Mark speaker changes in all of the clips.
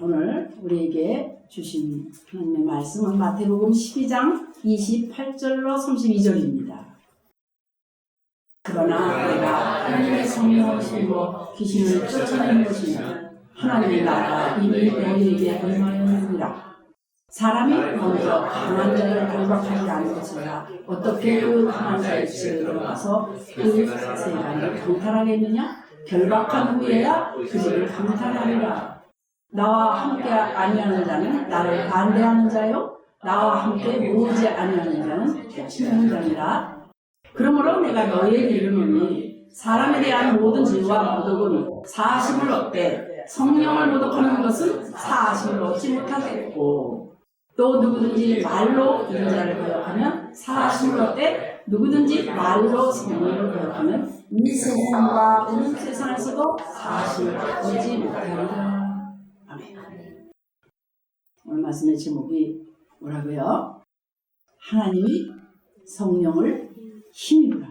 Speaker 1: 오늘 우리에게 주신 하나님의 말씀은 마태복음 12장 28절로 32절입니다. 그러나 내가 하나님의 성령을 힘입어 귀신을 쫓아내는 것이면 하나님의 나라가 이미 너희에게 임하였느니라. 사람이 먼저 강한 자를 결박하지 않고서야 어떻게 그 강한 자의 집에 들어가서 그 세간을 강탈하겠느냐? 결박한 후에야 그 집을 강탈하리라. 나와 함께 아니하는 자는 나를 반대하는 자요, 나와 함께 모으지 아니하는 자는 해치는 자니라. 그러므로 내가 너희에게 이르노니 사람에 대한 모든 죄와 모독은 사하심을 얻되 성령을 모독하는 것은 사하심을 얻지 못하겠고, 또 누구든지 말로 인자를 거역하면 사하심을 얻되 누구든지 말로 성령을 거역하면 이 세상과 오는 세상에서도 사하심을 얻지 못하리라. 아멘. 오늘 말씀의 제목이 뭐라고요? 하나님이 성령을 힘입으라.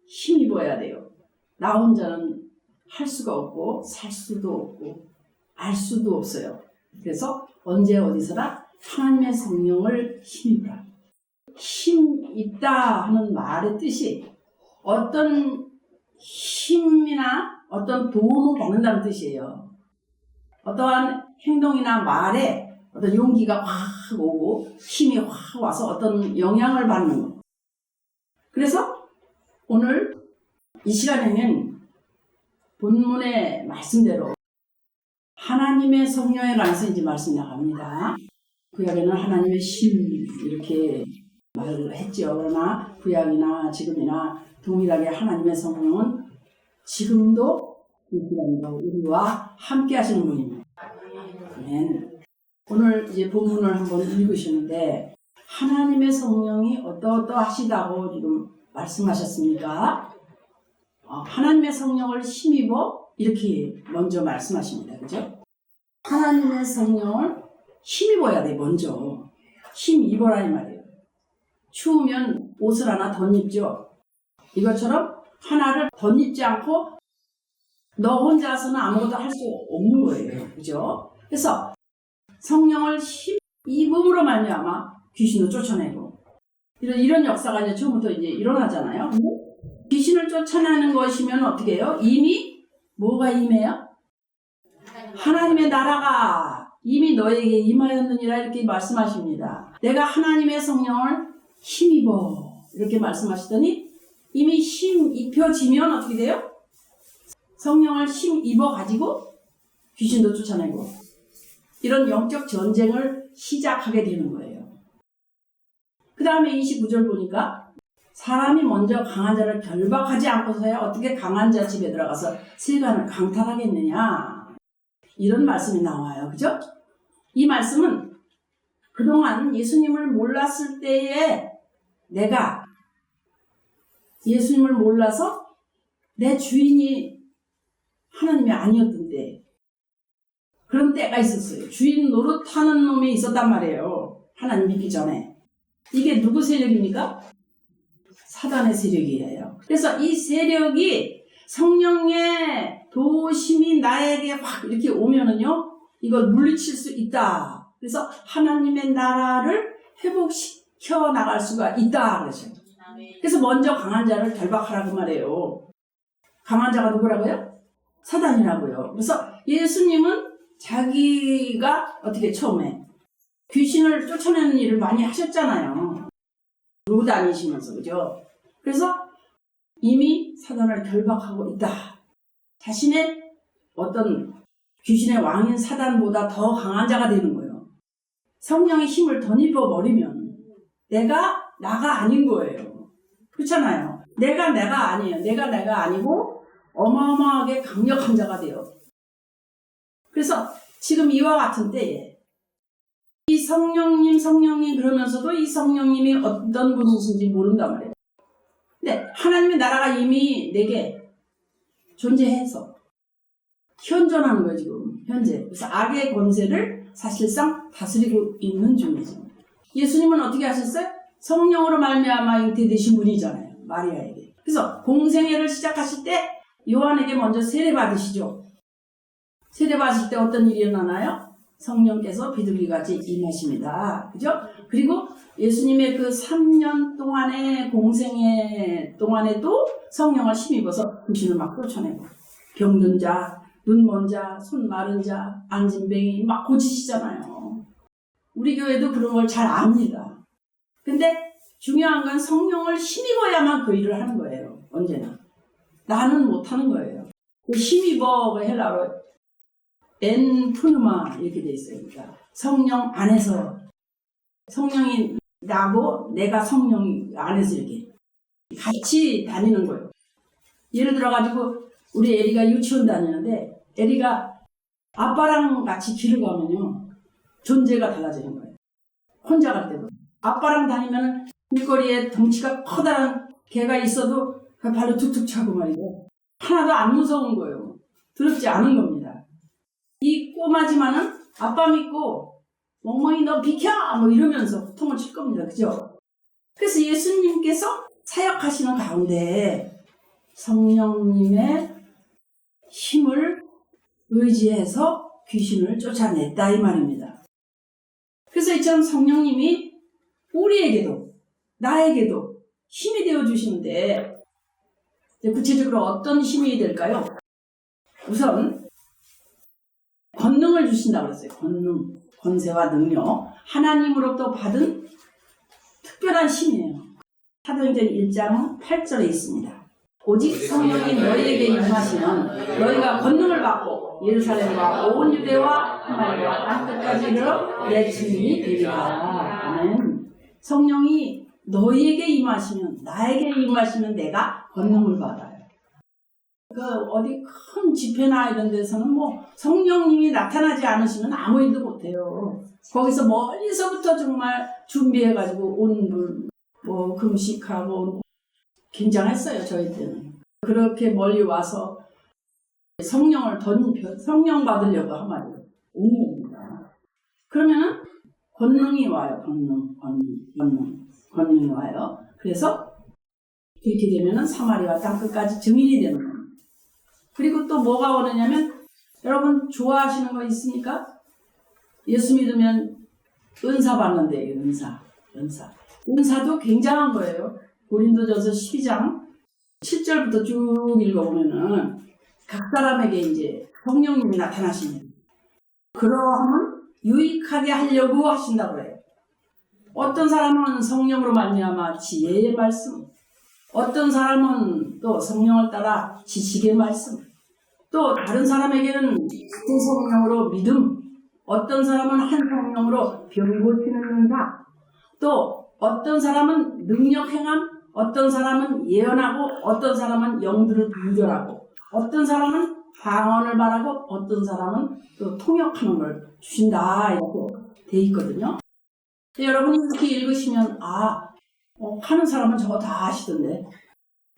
Speaker 1: 힘입어야 돼요. 나 혼자는 할 수가 없고 살 수도 없고 알 수도 없어요. 그래서 언제 어디서나 하나님의 성령을 힘입으라. 힘있다 하는 말의 뜻이 어떤 힘이나 어떤 도움을 받는다는 뜻이에요. 어떠한 행동이나 말에 어떤 용기가 확 오고 힘이 확 와서 어떤 영향을 받는 것. 그래서 오늘 이 시간에는 본문의 말씀대로 하나님의 성령에 관해서 이제 말씀 나갑니다. 구약에는 하나님의 힘 이렇게 말을 했죠. 그러나 구약이나 지금이나 동일하게 하나님의 성령은 지금도 우리와 함께 하시는 분입니다. 아멘. 오늘 이제 본문을 한번 읽으시는데 하나님의 성령이 어떠하시다고 지금 말씀하셨습니까? 하나님의 성령을 힘입어 이렇게 먼저 말씀하십니다. 그죠? 하나님의 성령을 힘입어야 돼. 먼저 힘입어라 이 말이에요. 추우면 옷을 하나 덧입죠. 이것처럼 하나를 덧입지 않고 너 혼자서는 아무것도 할 수 없는 거예요. 그죠? 그래서 성령을 힘입음으로 말미암아 귀신을 쫓아내고 이런 역사가 이제 처음부터 이제 일어나잖아요. 귀신을 쫓아내는 것이면 어떻게 해요? 이미 뭐가 임해요? 하나님의 나라가 이미 너에게 임하였느니라 이렇게 말씀하십니다. 내가 하나님의 성령을 힘입어 이렇게 말씀하시더니 이미 힘 입혀지면 어떻게 돼요? 성령을 힘입어 가지고 귀신도 쫓아내고 이런 영적 전쟁을 시작하게 되는 거예요. 그 다음에 29절 보니까 사람이 먼저 강한 자를 결박하지 않고서야 어떻게 강한 자 집에 들어가서 세간을 강탈하겠느냐 이런 말씀이 나와요. 그죠? 이 말씀은 그동안 예수님을 몰랐을 때에 내가 예수님을 몰라서 내 주인이 하나님이 아니었던데 그런 때가 있었어요. 주인 노릇하는 놈이 있었단 말이에요. 하나님 믿기 전에. 이게 누구 세력입니까? 사단의 세력이에요. 그래서 이 세력이 성령의 도심이 나에게 확 이렇게 오면은요, 이걸 물리칠 수 있다. 그래서 하나님의 나라를 회복시켜 나갈 수가 있다. 그러죠. 그래서 먼저 강한 자를 결박하라고 말해요. 강한 자가 누구라고요? 사단이라고요. 그래서 예수님은 자기가 어떻게 처음에 귀신을 쫓아내는 일을 많이 하셨잖아요. 누구 다니시면서, 그죠? 그래서 이미 사단을 결박하고 있다. 자신의 어떤 귀신의 왕인 사단보다 더 강한 자가 되는 거예요. 성령의 힘을 덧입어 버리면 내가 나가 아닌 거예요. 그렇잖아요. 내가 아니에요. 내가 아니고 어마어마하게 강력한 자가 돼요. 그래서 지금 이와 같은 때에 이 성령님 그러면서도 이 성령님이 어떤 분이신지 모른단 말이에요. 근데 하나님의 나라가 이미 내게 존재해서 현존하는 거예요. 지금 현재. 그래서 악의 권세를 사실상 다스리고 있는 중이죠. 예수님은 어떻게 하셨어요? 성령으로 말미암아 잉태되신 분이잖아요. 마리아에게. 그래서 공생애를 시작하실 때 요한에게 먼저 세례 받으시죠. 세례 받으실 때 어떤 일이 일어나나요? 성령께서 비둘기같이 임하십니다. 그죠? 그리고 예수님의 그 3년 동안의 공생애 동안에도 성령을 힘입어서 귀신을 막 쫓아내고 병든 자, 눈 먼 자, 손 마른 자, 안진뱅이 막 고치시잖아요. 우리 교회도 그런 걸 잘 압니다. 근데 중요한 건 성령을 힘입어야만 그 일을 하는 거예요. 언제나. 나는 못하는 거예요. 그 힘입어, 헬라어로 엔 푸누마 이렇게 돼 있어요. 그러니까 성령 안에서 성령이 나고 내가 성령 안에서 이렇게 같이 다니는 거예요. 예를 들어가지고 우리 에리가 유치원 다니는데 에리가 아빠랑 같이 길을 가면요 존재가 달라지는 거예요. 혼자 갈 때도 아빠랑 다니면 길거리에 덩치가 커다란 개가 있어도 발로 툭툭 차고 말이고 하나도 안 무서운 거예요. 두렵지 않은 겁니다. 이 꼬마지만은 아빠 믿고 멍멍이 너 비켜! 뭐 이러면서 호통을 칠 겁니다. 그죠? 그래서 예수님께서 사역하시는 가운데 성령님의 힘을 의지해서 귀신을 쫓아냈다 이 말입니다. 그래서 이처럼 성령님이 우리에게도 나에게도 힘이 되어주시는데 구체적으로 어떤 힘이 될까요? 우선 권능을 주신다고 그랬어요. 권능, 권세와 능력. 하나님으로부터 받은 특별한 힘이에요. 사도행전 1장 8절에 있습니다. 오직 성령이 너희에게 임하시면 너희가 권능을 받고 예루살렘과 온 유대와 사마리아 땅끝까지 이르러 내 증인이 되리라. 아멘. 성령이 너희에게 임하시면 나에게 임하시면 내가 권능을 받아요. 그 어디 큰 집회나 이런 데서는 뭐 성령님이 나타나지 않으시면 아무 일도 못해요. 거기서 멀리서부터 정말 준비해가지고 온불 뭐 금식하고 굉장했어요. 저희 때는 그렇게 멀리 와서 성령을 성령 받으려고 한 말이에요. 온 겁니다. 그러면은 권능이 와요. 권능이 와요. 그래서 그렇게 되면은 사마리아 땅 끝까지 증인이 되는 거예요. 그리고 또 뭐가 오느냐면 여러분 좋아하시는 거 있습니까? 예수 믿으면 은사 받는데 은사도 굉장한 거예요. 고린도전서 12장 7절부터 쭉 읽어보면은 각 사람에게 이제 성령님이 나타나십니다. 그러면 유익하게 하려고 하신다고 해요. 어떤 사람은 성령으로 말미암아 지혜의 말씀, 어떤 사람은 또 성령을 따라 지식의 말씀, 또 다른 사람에게는 같은 성령으로 믿음, 어떤 사람은 한 성령으로 병 고치는 은사, 또 어떤 사람은 능력 행함, 어떤 사람은 예언하고, 어떤 사람은 영들을 분별하고, 어떤 사람은 방언을 말하고, 어떤 사람은 또 통역하는 걸 주신다 이렇게 돼 있거든요. 여러분이 이렇게 읽으시면 하는 사람은 저거 다 아시던데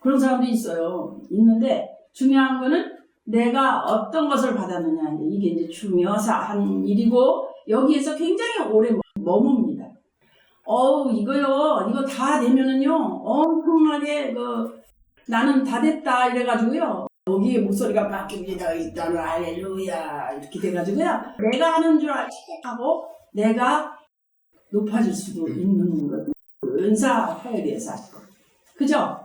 Speaker 1: 그런 사람도 있어요. 있는데 중요한 거는 내가 어떤 것을 받았느냐 이게 이제 중요한 일이고 여기에서 굉장히 오래 머뭅니다. 이거 다 되면은요 엄청나게 나는 다 됐다 이래가지고요 여기에 목소리가 바뀝니다. 일단은 할렐루야 이렇게 돼가지고요 내가 하는 줄 알지 하고 내가 높아질 수도 있는 거예요. 은사 사역에서 하시고 그죠?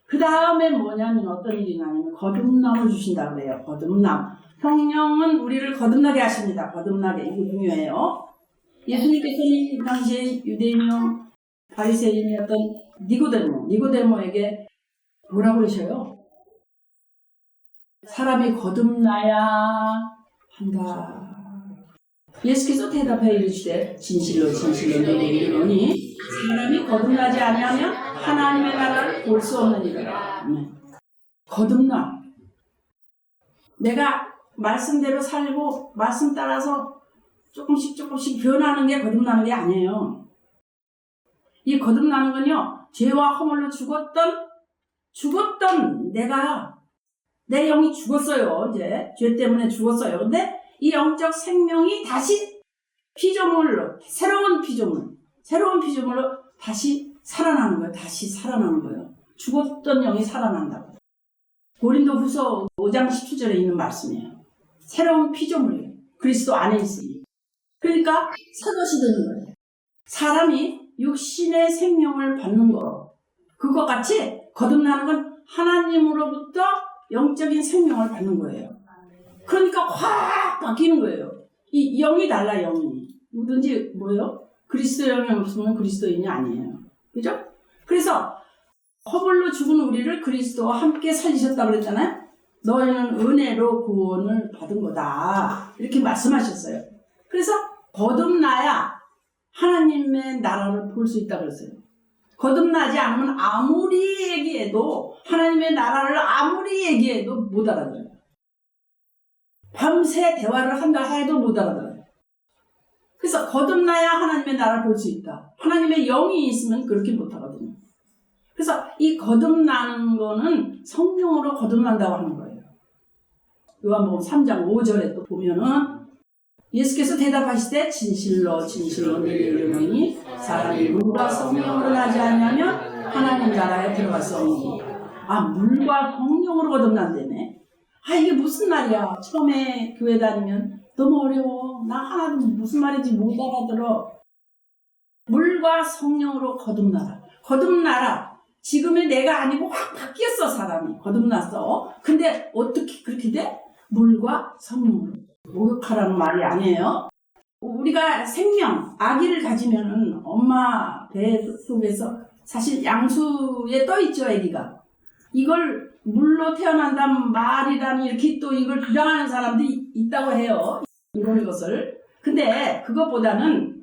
Speaker 1: 그 다음에 뭐냐면 어떤 일이 나냐면 거듭남을 주신다고 그래요. 거듭남. 성령은 우리를 거듭나게 하십니다. 거듭나게. 이게 중요해요. 예수님께서는 이 당시에 유대인용 바리새인이었던 니고데모에게 뭐라고 그러셔요? 사람이 거듭나야 한다. 예수께서 대답해 이르시되 진실로 너희에게 이르노니 사람이 거듭나지 아니하면 하나님의 나라를 볼 수 없느니라. 거듭남. 내가 말씀대로 살고 말씀 따라서 조금씩 변하는 게 거듭나는 게 아니에요. 이 거듭나는 건요 죄와 허물로 죽었던 내 영이 죽었어요. 이제 죄 때문에 죽었어요. 근데 이 영적 생명이 다시 피조물로 새로운 피조물로 다시 살아나는 거예요. 죽었던 영이 살아난다고. 고린도후서 5장 17절에 있는 말씀이에요. 새로운 피조물이에요. 그리스도 안에 있으니 그러니까 새것이 되는 거예요. 사람이 육신의 생명을 받는 거, 그것 같이 거듭나는 건 하나님으로부터 영적인 생명을 받는 거예요. 그러니까 확 바뀌는 거예요. 이 영이 달라, 영이. 누구든지 뭐예요? 그리스도 영이 없으면 그리스도인이 아니에요. 그죠? 그래서 허물로 죽은 우리를 그리스도와 함께 살리셨다 그랬잖아요. 너희는 은혜로 구원을 받은 거다. 이렇게 말씀하셨어요. 그래서 거듭나야 하나님의 나라를 볼 수 있다 그랬어요. 거듭나지 않으면 아무리 얘기해도 하나님의 나라를 아무리 얘기해도 못 알아들어요. 밤새 대화를 한다 해도 못 알아들어요. 그래서 거듭나야 하나님의 나라를 볼 수 있다. 하나님의 영이 있으면 그렇게 못 하거든요. 그래서 이 거듭나는 거는 성령으로 거듭난다고 하는 거예요. 요한복음 3장 5절에 또 보면은 예수께서 대답하시되 진실로 진실로 내게 이르노니 사람이 물과 성령으로 나지 않으면 하나님 나라에 들어갈 수 없니. 아, 물과 성령으로 거듭난다네. 아, 이게 무슨 말이야. 처음에 교회 다니면 너무 어려워. 나 하나도 무슨 말인지 못 알아들어. 물과 성령으로 거듭나라. 거듭나라. 지금의 내가 아니고 확 바뀌었어, 사람이. 거듭났어. 근데 어떻게 그렇게 돼? 물과 성령으로. 목욕하라는 말이 아니에요. 우리가 생명, 아기를 가지면은 엄마 배 속에서 사실 양수에 떠있죠, 아기가. 이걸 물로 태어난다는 말이라니 이렇게 또 이걸 주장하는 사람들이 있다고 해요. 이런 것을. 근데 그것보다는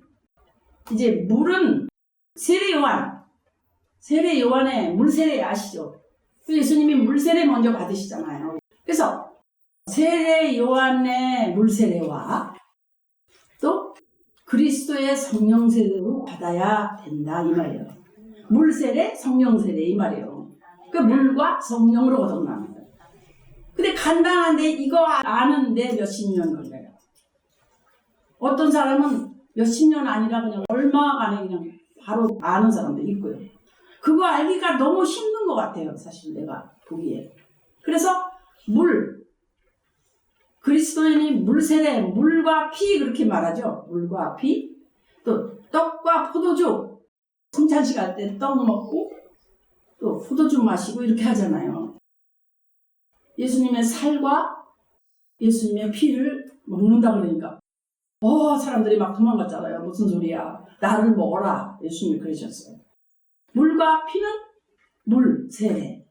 Speaker 1: 이제 물은 세례 요한의 물세례 아시죠? 예수님이 물세례 먼저 받으시잖아요. 그래서 세례 요한의 물세례와 또 그리스도의 성령세례를 받아야 된다 이 말이에요. 물세례, 성령세례 이 말이에요. 그 물과 성령으로 거듭나는 거예요. 근데 간단한데 이거 아는데 몇십 년 걸려요. 어떤 사람은 몇십 년 아니라 그냥 얼마간에 그냥 바로 아는 사람도 있고요. 그거 알기가 너무 힘든 것 같아요. 사실 내가 보기에. 그래서 그리스도인이 물세례, 물과 피 그렇게 말하죠. 물과 피. 또 떡과 포도주. 성찬식 할 때 떡 먹고 또 포도주 마시고 이렇게 하잖아요. 예수님의 살과 예수님의 피를 먹는다 그러니까 사람들이 막 도망갔잖아요. 무슨 소리야. 나를 먹어라. 예수님이 그러셨어요. 물과 피는 물세례.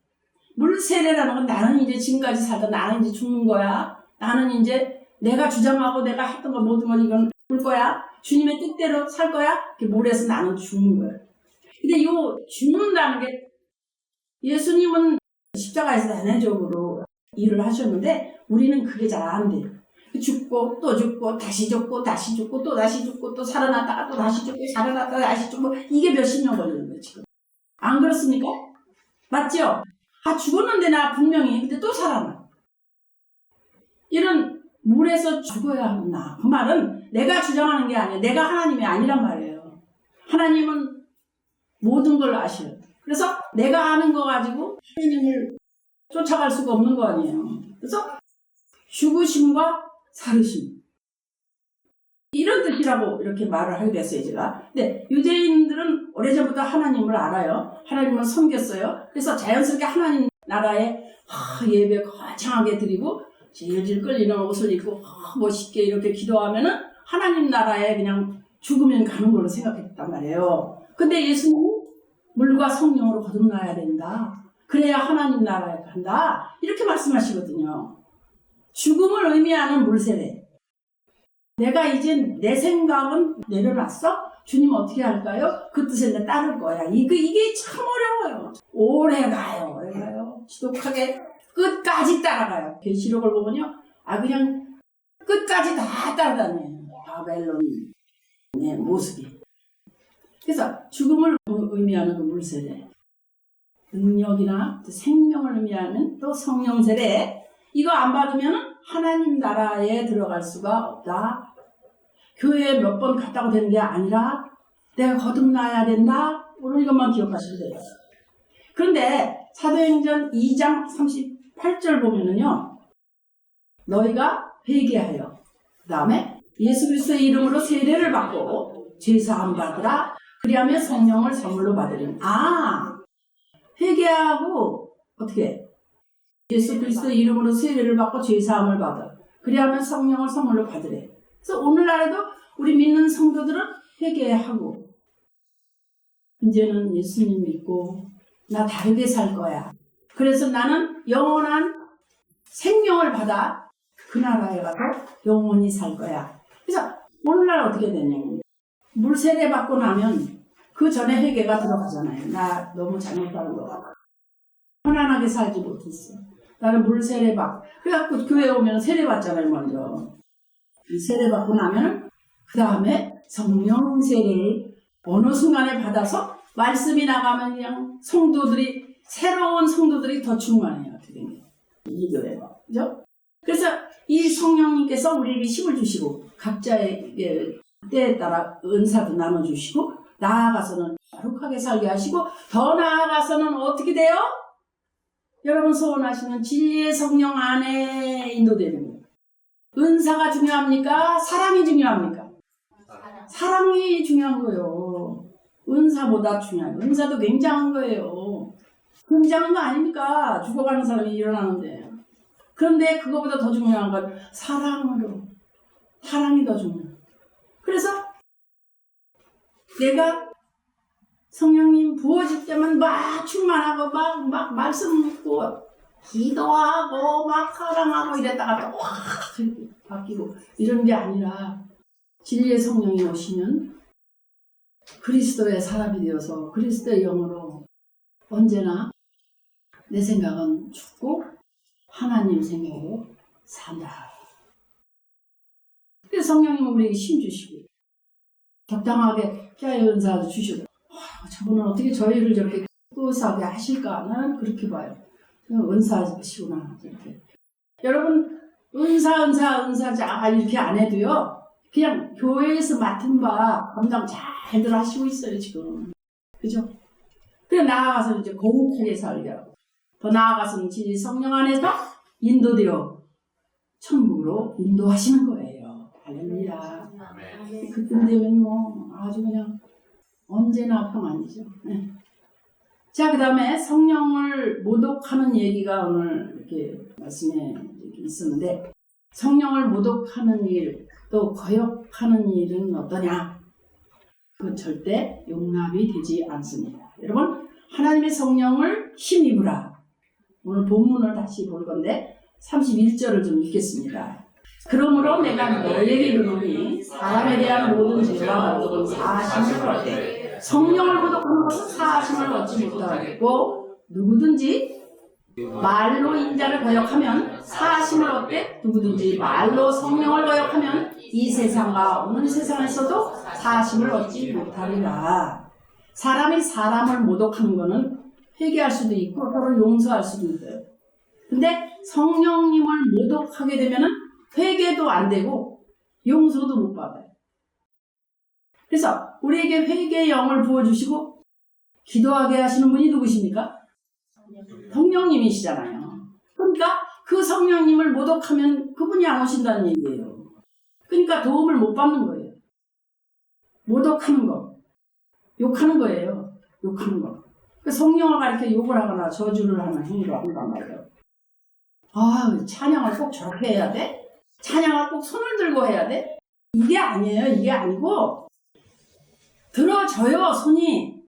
Speaker 1: 물세례라는 건 나는 이제 지금까지 살다 나는 이제 죽는 거야. 나는 이제 내가 주장하고 내가 했던 거 모든 건 이건 물 거야. 주님의 뜻대로 살 거야. 이렇게 물에서 나는 죽는 거예요. 근데 요 죽는다는 게 예수님은 십자가에서 단회적으로 일을 하셨는데 우리는 그게 잘 안 돼요. 죽고 또 죽고 다시 죽고 다시 죽고 또 다시 죽고 또 살아났다가 또 다시 죽고 살아났다가 다시 죽고 이게 몇십 년 걸리는 거예요 지금. 안 그렇습니까? 맞죠? 아 죽었는데 나 분명히 근데 또 살아나. 이런 물에서 죽어야 하나. 그 말은 내가 주장하는 게 아니에요. 내가 하나님이 아니란 말이에요. 하나님은 모든 걸 아셔요. 그래서 내가 아는 거 가지고 하나님을 쫓아갈 수가 없는 거 아니에요. 그래서 죽으심과 살으심. 이런 뜻이라고 이렇게 말을 하게 됐어요, 제가. 근데 유대인들은 오래전부터 하나님을 알아요. 하나님을 섬겼어요. 그래서 자연스럽게 하나님 나라에 예배 거창하게 드리고 질질 끌리는 옷을 입고 멋있게 이렇게 기도하면은 하나님 나라에 그냥 죽으면 가는 걸로 생각했단 말이에요. 근데 예수님은 물과 성령으로 거듭나야 된다. 그래야 하나님 나라에 간다. 이렇게 말씀하시거든요. 죽음을 의미하는 물세례. 내가 이제 내 생각은 내려놨어? 주님 어떻게 할까요? 그 뜻에 내 따를 거야. 이게 참 어려워요. 오래 가요. 지독하게 끝까지 따라가요. 계시록을 보면요. 그냥 끝까지 다 따라다녀요. 바벨론의 모습이. 그래서 죽음을 의미하는 그 물세례. 능력이나 생명을 의미하는 또 성령세례. 이거 안 받으면 하나님 나라에 들어갈 수가 없다. 교회에 몇 번 갔다고 되는 게 아니라 내가 거듭나야 된다. 오늘 이것만 기억하시면 돼요. 그런데 사도행전 2장 38절 보면은요. 너희가 회개하여 그 다음에 예수 그리스도의 이름으로 세례를 받고 죄사함 받으라. 그리하면 성령을 선물로 받으리니. 회개하고 어떻게? 예수 그리스도의 이름으로 세례를 받고 죄사함을 받아. 그리하면 성령을 선물로 받으래. 그래서 오늘날에도 우리 믿는 성도들은 회개하고 이제는 예수님 믿고 나 다르게 살 거야. 그래서 나는 영원한 생명을 받아 그 나라에 가서 영원히 살 거야. 그래서 오늘날 어떻게 되냐면 물 세례 받고 나면 그 전에 회개가 들어가잖아요. 나 너무 잘못한 거 같아. 편안하게 살지 못했어. 나는 물 세례 받고 그래갖고 교회 오면 세례 받잖아요. 먼저 이 세례 받고 나면 그 다음에 성령 세례를 어느 순간에 받아서 말씀이 나가면 그냥 성도들이 새로운 성도들이 더 충만해요. 어떻게 이 교회가 그죠? 그래서 이 성령님께서 우리에게 힘을 주시고 각자의 때에 따라 은사도 나눠주시고 나아가서는 거룩하게 살게 하시고 더 나아가서는 어떻게 돼요? 여러분 소원하시는 진리의 성령 안에 인도되는 거예요. 은사가 중요합니까? 사랑이 중요합니까? 사랑이 중요한 거예요. 은사보다 중요해요. 은사도 굉장한 거예요. 굉장한 거 아닙니까? 죽어가는 사람이 일어나는데. 그런데 그거보다 더 중요한 건 사랑으로. 사랑이 더 중요해요. 그래서 내가 성령님 부어질 때만 막 충만하고 막 말씀 묻고 기도하고 막 사랑하고 이랬다가 또 확 바뀌고 이런 게 아니라 진리의 성령이 오시면 그리스도의 사람이 되어서 그리스도의 영으로 언제나 내 생각은 죽고 하나님 생각으로 산다. 그래서 성령님은 우리에게 힘 주시고 적당하게 깨어의 은사도 주시고 저분은 어떻게 저희를 저렇게 꾸사하게 하실까? 나는 그렇게 봐요. 은사시구나 이렇게. 여러분 은사 이렇게 안 해도요. 그냥 교회에서 맡은 바 감당 잘들 하시고 있어요 지금. 그죠? 그래 나아가서 이제 거룩하게 살게 하고 더 나아가서는 진리 성령 안에서 인도되어 천국으로 인도하시는 거예요. 할렐루야. 그때 되면 뭐 아주 그냥 언제나 평안이죠. 네. 자, 그 다음에 성령을 모독하는 얘기가 오늘 이렇게 말씀에 이렇게 있었는데 성령을 모독하는 일, 또 거역하는 일은 어떠냐? 그건 절대 용납이 되지 않습니다. 여러분, 하나님의 성령을 힘입으라. 오늘 본문을 다시 볼 건데 31절을 좀 읽겠습니다. 그러므로 내가 너에게 이르노니 사람에 대한 모든 죄와 모든 사하심을 얻되 성령을 모독하는 것은 사하심을 얻지 못하겠고 누구든지 말로 인자를 거역하면 사하심을 얻되 누구든지 말로 성령을 거역하면 이 세상과 오는 세상에서도 사하심을 얻지 못하리라. 사람이 사람을 모독하는 것은 회개할 수도 있고 서로 용서할 수도 있어요. 근데 성령님을 모독하게 되면은 회개도 안 되고 용서도 못 받아요. 그래서 우리에게 회개의 영을 부어주시고 기도하게 하시는 분이 누구십니까? 성령님이시잖아요. 그러니까 그 성령님을 모독하면 그분이 안 오신다는 얘기예요. 그러니까 도움을 못 받는 거예요. 모독하는 거, 욕하는 거예요. 욕하는 거. 성령을 가리켜 욕을 하거나 저주를 하는 행위로 한단 말이에요. 찬양을 꼭 저렇게 해야 돼? 찬양을 꼭 손을 들고 해야 돼? 이게 아니에요. 이게 아니고 들어져요. 손이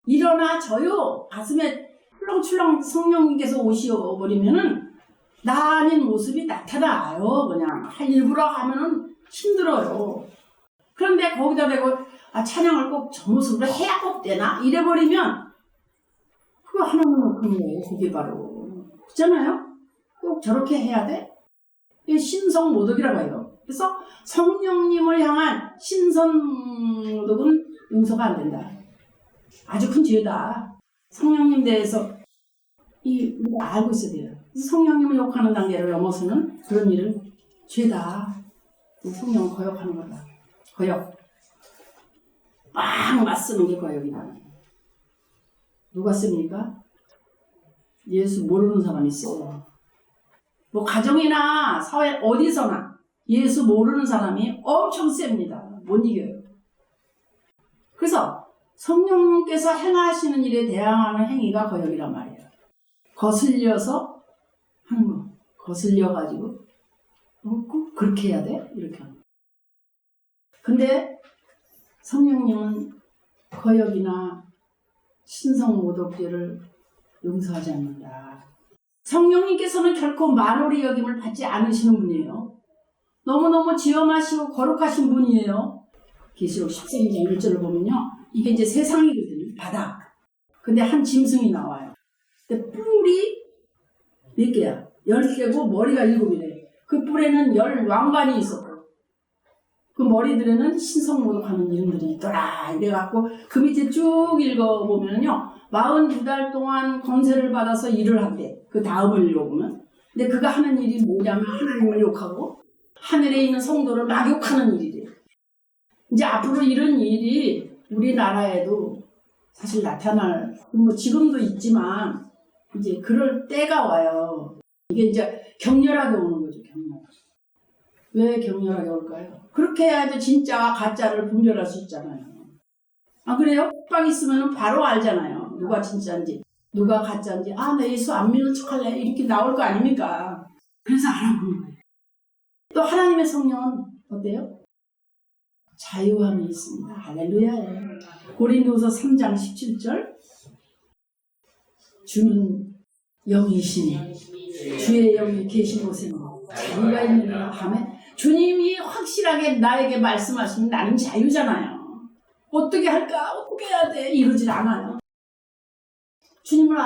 Speaker 1: 일어나져요. 가슴에 출렁출렁 성령님께서 오시어버리면은 나 아닌 모습이 나타나요. 그냥 일부러 하면은 힘들어요. 그런데 거기다 대고 찬양을 꼭 저 모습으로 해야 꼭 되나? 이래버리면 그거 하나는 그거예요. 그게 바로 그렇잖아요. 꼭 저렇게 해야 돼? 이게 신성모독이라고 해요. 그래서 성령님을 향한 신성모독은 용서가 안 된다. 아주 큰 죄다. 성령님 대해서 우리가 알고 있어야 돼요. 성령님을 욕하는 단계를 넘어서는 그런 일은 죄다. 성령을 거역하는 거다. 거역. 막 맞서는 게 거역이다. 누가 씁니까? 예수 모르는 사람이 써. 뭐 가정이나 사회 어디서나 예수 모르는 사람이 엄청 셉니다. 못 이겨요. 그래서 성령님께서 행하시는 일에 대항하는 행위가 거역이란 말이에요. 거슬려서 하는 거. 거슬려가지고 꼭 그렇게 해야 돼? 이렇게 하는 거. 근데 성령님은 거역이나 신성 모독죄를 용서하지 않는다. 성령님께서는 결코 만홀히 여김을 받지 않으시는 분이에요. 너무너무 지엄하시고 거룩하신 분이에요. 계시록 13장 1절을 보면요. 이게 이제 세상이거든요. 바다. 근데 한 짐승이 나와요. 근데 뿔이 몇 개야? 10개고 머리가 7이래. 그 뿔에는 10 왕관이 있었고 그 머리들에는 신성모독하는 이름들이 있더라. 이래갖고 그 밑에 쭉 읽어보면요. 42달 동안 권세를 받아서 일을 한대. 그 다음을 읽어보면. 근데 그가 하는 일이 뭐냐면 하나님을 욕하고 하늘에 있는 성도를 막 욕하는 일이래요. 이제 앞으로 이런 일이 우리나라에도 사실 나타날, 뭐 지금도 있지만 이제 그럴 때가 와요. 이게 이제 격렬하게 오는 거죠. 격렬하게. 왜 격렬하게 올까요? 그렇게 해야지 진짜와 가짜를 분별할 수 있잖아요. 아 그래요? 빡 있으면 바로 알잖아요. 누가 진짜인지 누가 가짜인지. 아 나 예수 안 믿는 척할래 이렇게 나올 거 아닙니까? 그래서 알아보는 거예요. 또 하나님의 성령은 어때요? 자유함이 있습니다. 할렐루야예요. 고린도서 3장 17절 주는 영이시니 주의 영이 계신 곳에는 자유가 있느니라 하면 주님이 확실하게 나에게 말씀하시면 나는 자유잖아요. 어떻게 할까? 어떻게 해야 돼? 이러질 않아요. 주님을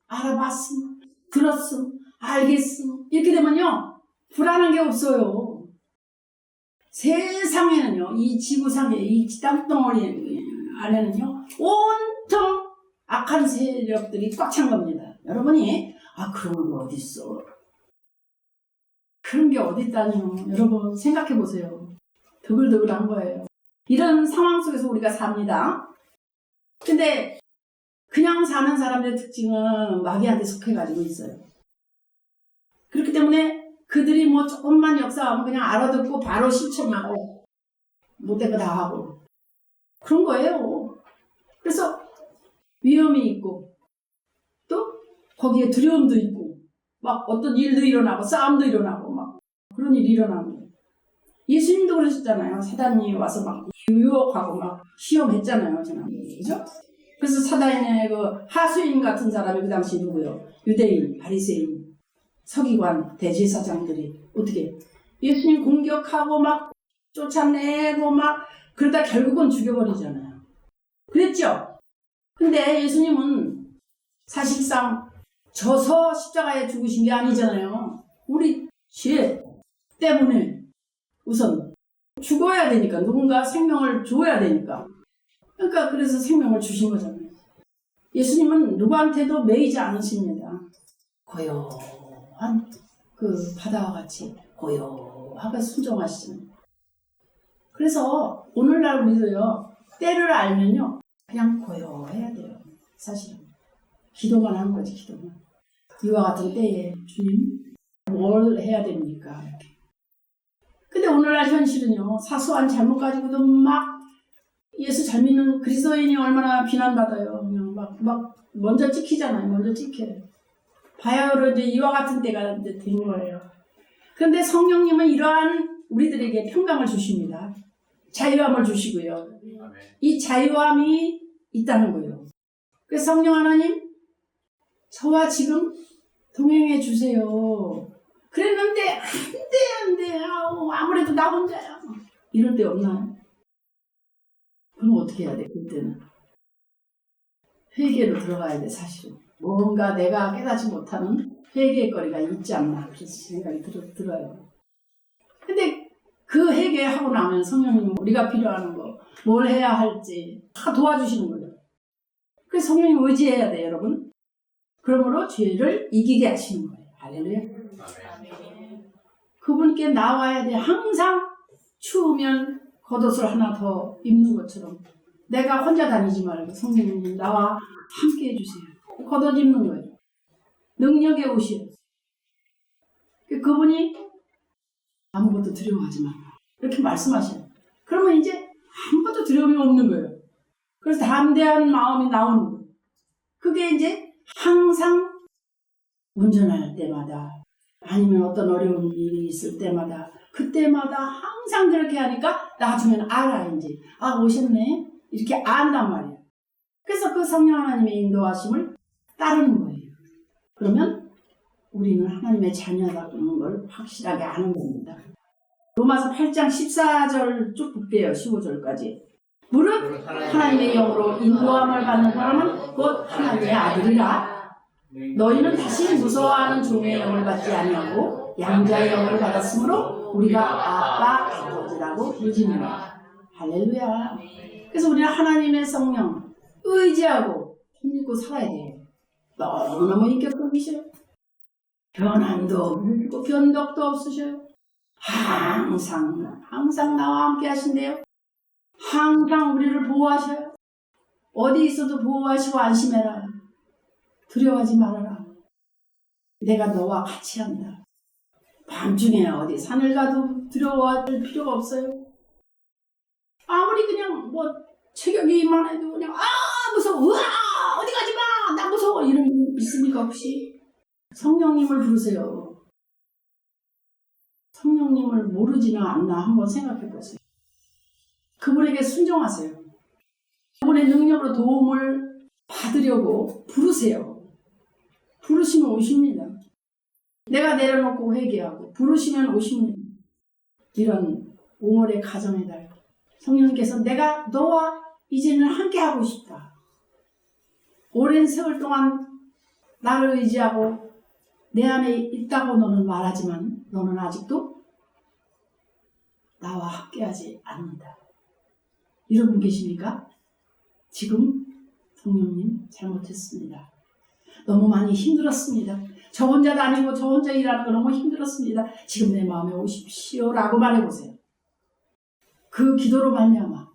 Speaker 1: 알아봤음, 들었음, 알겠음 이렇게 되면요 불안한 게 없어요. 세상에는요 이 지구상에 이 땅덩어리 안에는요 온통 악한 세력들이 꽉 찬 겁니다. 여러분이 그런 게 어딨어? 그런 게 어딨다니요. 여러분 생각해 보세요. 드글드글한 거예요. 이런 상황 속에서 우리가 삽니다. 근데 그냥 사는 사람들의 특징은 마귀한테 속해가지고 있어요. 그렇기 때문에 그들이 뭐 조금만 역사하면 그냥 알아듣고 바로 실천하고 못된 거 다 하고 그런 거예요. 그래서 위험이 있고 또 거기에 두려움도 있고 막 어떤 일도 일어나고 싸움도 일어나고 막 그런 일이 일어나고 예수님도 그러셨잖아요. 사단이 와서 막 유혹하고 막 시험했잖아요. 그죠? 그래서 사단의 그 하수인 같은 사람이 그 당시 누구요? 유대인, 바리새인, 서기관, 대제사장들이 어떻게 예수님 공격하고 막 쫓아내고 막 그러다 결국은 죽여버리잖아요. 그랬죠? 근데 예수님은 사실상 져서 십자가에 죽으신 게 아니잖아요. 우리 죄 때문에 우선 죽어야 되니까 누군가 생명을 줘야 되니까 그러니까 그래서 생명을 주신 거잖아요. 예수님은 누구한테도 매이지 않으십니다. 고요한 그 바다와 같이 고요하게 순종하시잖아요. 그래서 오늘날 우리도요 때를 알면요 그냥 고요해야 돼요. 사실은 기도만 하는 거지. 기도만. 이와 같은 때에 주님 뭘 해야 됩니까? 이렇게. 근데 오늘날 현실은요 사소한 잘못 가지고도 막 예수 잘 믿는 그리스도인이 얼마나 비난받아요. 그냥 막 먼저 찍히잖아요. 먼저 찍혀. 바야흐로 이제 이와 같은 때가 이제 된 거예요. 그런데 성령님은 이러한 우리들에게 평강을 주십니다. 자유함을 주시고요. 이 자유함이 있다는 거예요. 그래서 성령 하나님 저와 지금 동행해 주세요. 그랬는데 안 돼. 아무래도 나 혼자야. 이럴 때 없나요? 그럼 어떻게 해야 돼? 그때는 회개로 들어가야 돼. 사실은 뭔가 내가 깨닫지 못하는 회개의 거리가 있지 않나 그래서 생각이 들어요. 근데 그 회개하고 나면 성령님 우리가 필요한 거 뭘 해야 할지 다 도와주시는 거예요. 그래서 성령님 의지해야 돼 여러분. 그러므로 죄를 이기게 하시는 거예요. 할렐루야. 그분께 나와야 돼. 항상 추우면 겉옷을 하나 더 입는 것처럼 내가 혼자 다니지 말고 성령님 나와 함께 해주세요. 겉옷 입는 거예요. 능력의 옷이에요. 그분이 아무것도 두려워하지 마라. 이렇게 말씀하셔요. 그러면 이제 아무것도 두려움이 없는 거예요. 그래서 담대한 마음이 나오는 거예요. 그게 이제 항상 운전할 때마다 아니면 어떤 어려운 일이 있을 때마다 그때마다 항상 그렇게 하니까 나중에는 알아 이제. 아 오셨네. 이렇게 안단 말이에요. 그래서 그 성령 하나님의 인도하심을 따르는 거예요. 그러면 우리는 하나님의 자녀다는 걸 확실하게 아는 겁니다. 로마서 8장 14절 쭉 볼게요. 15절까지. 무릇 하나님의 영으로 인도함을 받는 사람은 곧 하나님의 아들이라. 너희는 다시 무서워하는 종의 영을 받지 아니하고 양자의 영을 받았으므로 우리가 아빠 아버지라고 부르짖노라. 할렐루야. 그래서 우리는 하나님의 성령 의지하고 힘입고 살아야 돼요. 너무너무 인격적이셔요. 변함도 없고 변덕도 없으셔요. 항상 나와 함께 하신대요. 항상 우리를 보호하셔요. 어디 있어도 보호하시고 안심해라. 두려워하지 말아라. 내가 너와 같이 한다. 밤중에 어디 산을 가도 두려워할 필요가 없어요. 아무리 그냥 뭐 체격이만 해도 그냥 무서워. 우와 어디 가지 마. 나 무서워. 이런 거 있습니까 혹시? 성령님을 부르세요. 성령님을 모르지는 않나 한번 생각해 보세요. 그분에게 순종하세요. 그분의 능력으로 도움을 받으려고 부르세요. 부르시면 오십니다. 내가 내려놓고 회개하고 부르시면 오십니다. 이런 5월의 가정의 달 성령님께서 내가 너와 이제는 함께하고 싶다. 오랜 세월 동안 나를 의지하고 내 안에 있다고 너는 말하지만 너는 아직도 나와 함께하지 않는다. 이런 분 계십니까? 지금 성령님 잘못했습니다. 너무 많이 힘들었습니다. 저 혼자 다니고 저 혼자 일하는 거 너무 힘들었습니다. 지금 내 마음에 오십시오 라고 말해보세요. 그 기도로 말미암아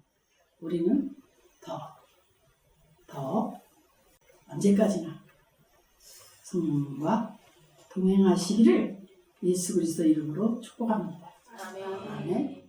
Speaker 1: 우리는 더 언제까지나 성령님과 동행하시기를 예수 그리스도 이름으로 축복합니다. 아멘.